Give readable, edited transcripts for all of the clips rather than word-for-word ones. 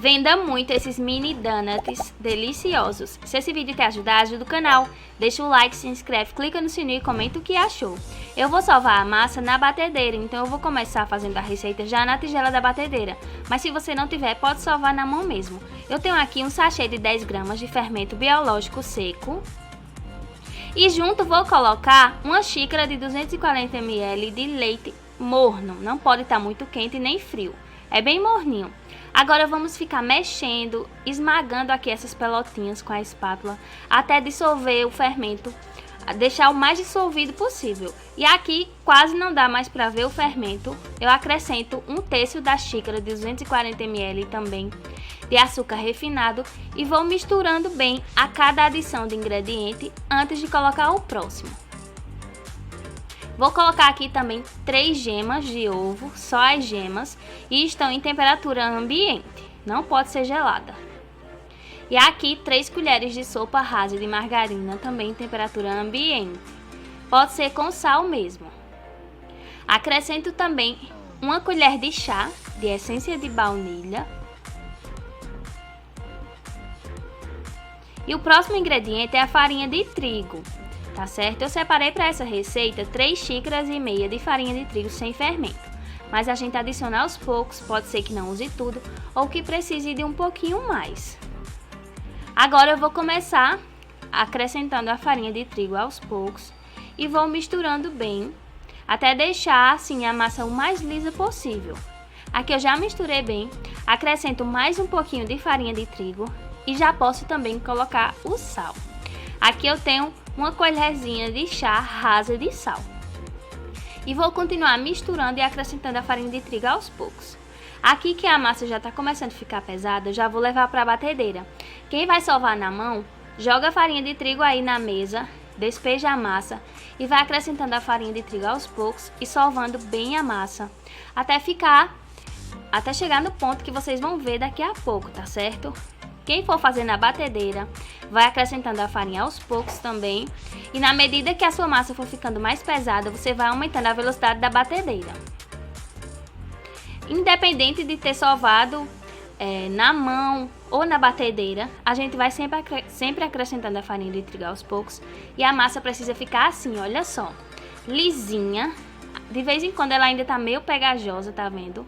Venda muito esses mini donuts deliciosos. Se esse vídeo te ajudar, ajuda o canal. Deixa o like, se inscreve, clica no sininho e comenta o que achou. Eu vou sovar a massa na batedeira, então eu vou começar fazendo a receita já na tigela da batedeira. Mas se você não tiver, pode sovar na mão mesmo. Eu tenho aqui um sachê de 10 gramas de fermento biológico seco. E junto vou colocar uma xícara de 240 ml de leite morno. Não pode estar muito quente nem frio. É bem morninho. Agora vamos ficar mexendo, esmagando aqui essas pelotinhas com a espátula até dissolver o fermento, deixar o mais dissolvido possível. E aqui quase não dá mais para ver o fermento. Eu acrescento 1/3 da xícara de 240 ml também de açúcar refinado e vou misturando bem a cada adição de ingrediente antes de colocar o próximo. Vou colocar aqui também 3 gemas de ovo, só as gemas, e estão em temperatura ambiente, não pode ser gelada. E aqui 3 colheres de sopa rasa de margarina, também em temperatura ambiente, pode ser com sal mesmo. Acrescento também 1 colher de chá de essência de baunilha. E o próximo ingrediente é a farinha de trigo. Tá certo? Eu separei para essa receita 3 xícaras e meia de farinha de trigo sem fermento. Mas a gente adiciona aos poucos, pode ser que não use tudo ou que precise de um pouquinho mais. Agora eu vou começar acrescentando a farinha de trigo aos poucos e vou misturando bem até deixar assim a massa o mais lisa possível. Aqui eu já misturei bem, acrescento mais um pouquinho de farinha de trigo e já posso também colocar o sal. Aqui eu tenho 1 colherzinha de chá rasa de sal. E vou continuar misturando e acrescentando a farinha de trigo aos poucos. Aqui que a massa já está começando a ficar pesada, eu já vou levar para a batedeira. Quem vai sovar na mão, joga a farinha de trigo aí na mesa, despeja a massa e vai acrescentando a farinha de trigo aos poucos e sovando bem a massa. Até chegar no ponto que vocês vão ver daqui a pouco, tá certo? Quem for fazer na batedeira, vai acrescentando a farinha aos poucos também. E na medida que a sua massa for ficando mais pesada, você vai aumentando a velocidade da batedeira. Independente de ter sovado na mão ou na batedeira, a gente vai sempre acrescentando a farinha de trigo aos poucos. E a massa precisa ficar assim, olha só, lisinha. De vez em quando ela ainda tá meio pegajosa, tá vendo?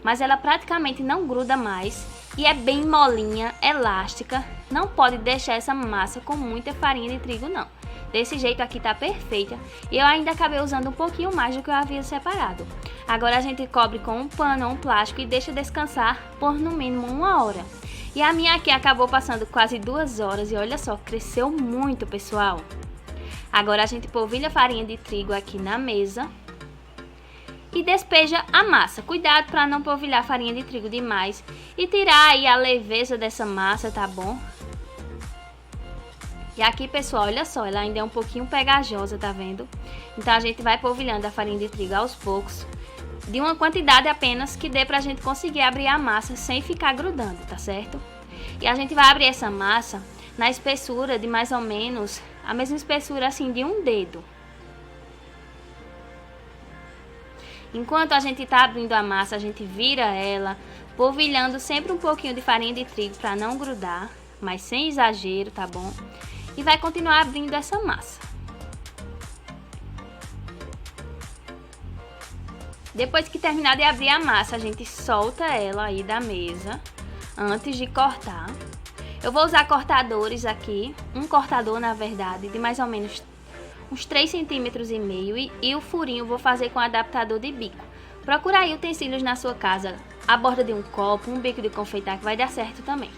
Mas ela praticamente não gruda mais e é bem molinha, elástica. Não pode deixar essa massa com muita farinha de trigo não. Desse jeito aqui tá perfeita e eu ainda acabei usando um pouquinho mais do que eu havia separado. Agora a gente cobre com um pano ou um plástico e deixa descansar por no mínimo 1 hora. E a minha aqui acabou passando quase 2 horas e olha só, cresceu muito, pessoal. Agora a gente polvilha a farinha de trigo aqui na mesa e despeja a massa. Cuidado para não polvilhar a farinha de trigo demais e tirar aí a leveza dessa massa, tá bom? E aqui, pessoal, olha só, ela ainda é um pouquinho pegajosa, tá vendo? Então a gente vai polvilhando a farinha de trigo aos poucos, de uma quantidade apenas que dê pra gente conseguir abrir a massa sem ficar grudando, tá certo? E a gente vai abrir essa massa na espessura de mais ou menos a mesma espessura assim de um dedo. Enquanto a gente tá abrindo a massa, a gente vira ela, polvilhando sempre um pouquinho de farinha de trigo para não grudar, mas sem exagero, tá bom? E vai continuar abrindo essa massa. Depois que terminar de abrir a massa, a gente solta ela aí da mesa antes de cortar. Eu vou usar cortadores aqui, um cortador na verdade, de mais ou menos uns 3,5 cm e o furinho vou fazer com adaptador de bico. Procura aí utensílios na sua casa, a borda de um copo, um bico de confeitar que vai dar certo também.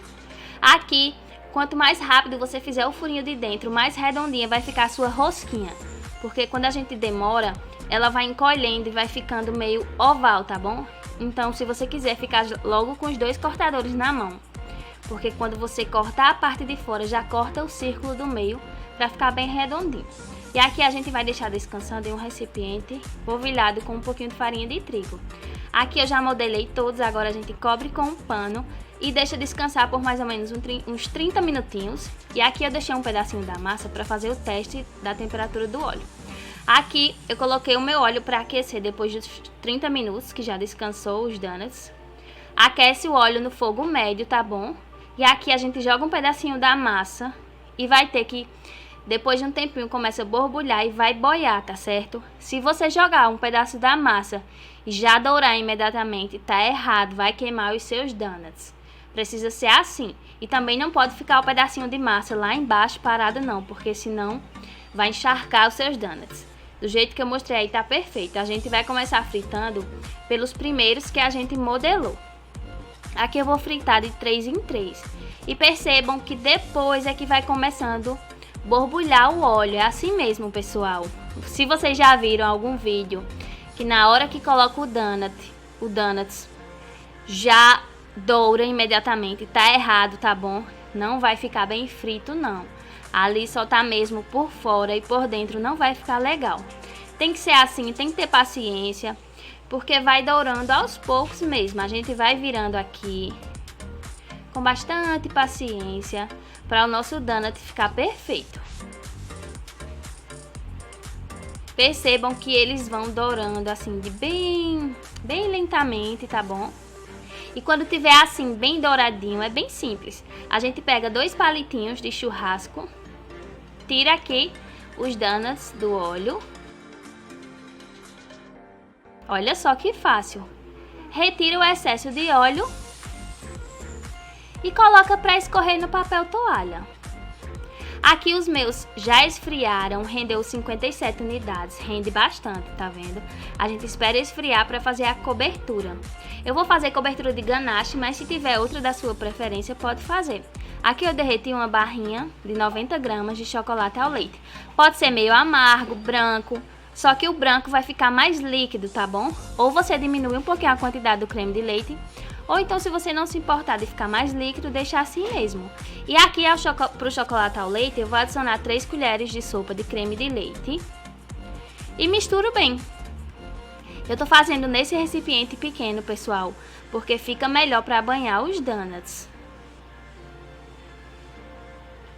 Aqui, quanto mais rápido você fizer o furinho de dentro, mais redondinha vai ficar a sua rosquinha. Porque quando a gente demora, ela vai encolhendo e vai ficando meio oval, tá bom? Então, se você quiser ficar logo com os 2 cortadores na mão, porque quando você cortar a parte de fora, já corta o círculo do meio para ficar bem redondinho. E aqui a gente vai deixar descansando em um recipiente polvilhado com um pouquinho de farinha de trigo. Aqui eu já modelei todos, agora a gente cobre com um pano e deixa descansar por mais ou menos uns 30 minutinhos. E aqui eu deixei um pedacinho da massa para fazer o teste da temperatura do óleo. Aqui eu coloquei o meu óleo para aquecer depois dos 30 minutos, que já descansou os donuts. Aquece o óleo no fogo médio, tá bom? E aqui a gente joga um pedacinho da massa e vai ter que, depois de um tempinho, começa a borbulhar e vai boiar, tá certo? Se você jogar um pedaço da massa e já dourar imediatamente, tá errado, vai queimar os seus donuts. Precisa ser assim. E também não pode ficar o pedacinho de massa lá embaixo parado não, porque senão vai encharcar os seus donuts. Do jeito que eu mostrei aí tá perfeito. A gente vai começar fritando pelos primeiros que a gente modelou. Aqui eu vou fritar de 3 em 3. E percebam que depois é que vai começando a borbulhar o óleo. É assim mesmo, pessoal. Se vocês já viram algum vídeo que na hora que coloca o donuts já doura imediatamente, tá errado, tá bom? Não vai ficar bem frito, não. Ali só tá mesmo por fora e por dentro não vai ficar legal. Tem que ser assim, tem que ter paciência, porque vai dourando aos poucos mesmo. A gente vai virando aqui com bastante paciência para o nosso donut ficar perfeito. Percebam que eles vão dourando assim de bem lentamente, tá bom? E quando tiver assim bem douradinho, é bem simples. A gente pega 2 palitinhos de churrasco, tira aqui os donuts do óleo. Olha só que fácil. Retira o excesso de óleo e coloca para escorrer no papel toalha. Aqui os meus já esfriaram, rendeu 57 unidades, rende bastante, tá vendo? A gente espera esfriar para fazer a cobertura. Eu vou fazer cobertura de ganache, mas se tiver outra da sua preferência, pode fazer. Aqui eu derreti uma barrinha de 90 gramas de chocolate ao leite. Pode ser meio amargo, branco, só que o branco vai ficar mais líquido, tá bom? Ou você diminui um pouquinho a quantidade do creme de leite, ou então, se você não se importar de ficar mais líquido, deixa assim mesmo. E aqui, para o chocolate ao leite, eu vou adicionar 3 colheres de sopa de creme de leite. E misturo bem. Eu tô fazendo nesse recipiente pequeno, pessoal, porque fica melhor para banhar os donuts.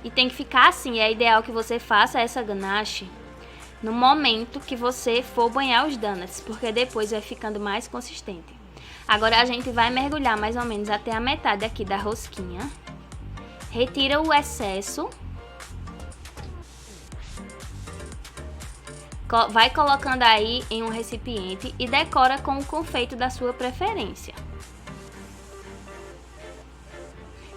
E tem que ficar assim, é ideal que você faça essa ganache no momento que você for banhar os donuts, porque depois vai ficando mais consistente. Agora a gente vai mergulhar mais ou menos até a metade aqui da rosquinha. Retira o excesso. Vai colocando aí em um recipiente e decora com o confeito da sua preferência.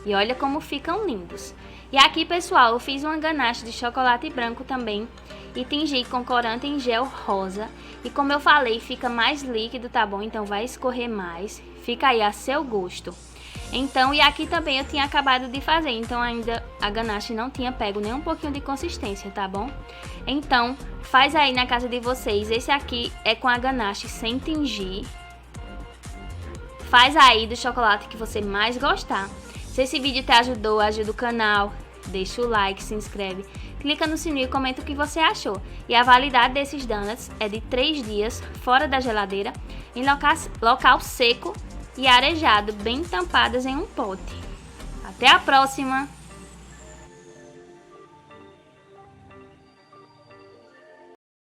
E olha como ficam lindos. E aqui, pessoal, eu fiz uma ganache de chocolate branco também e tingi com corante em gel rosa. E como eu falei, fica mais líquido, tá bom? Então vai escorrer mais, fica aí a seu gosto. Então, e aqui também eu tinha acabado de fazer, então ainda a ganache não tinha pego nem um pouquinho de consistência, tá bom? Então, faz aí na casa de vocês. Esse aqui é com a ganache sem tingir. Faz aí do chocolate que você mais gostar. Se esse vídeo te ajudou, ajuda o canal, deixa o like, se inscreve, clica no sininho e comenta o que você achou. E a validade desses donuts é de 3 dias fora da geladeira, em local seco e arejado, bem tampadas em um pote. Até a próxima!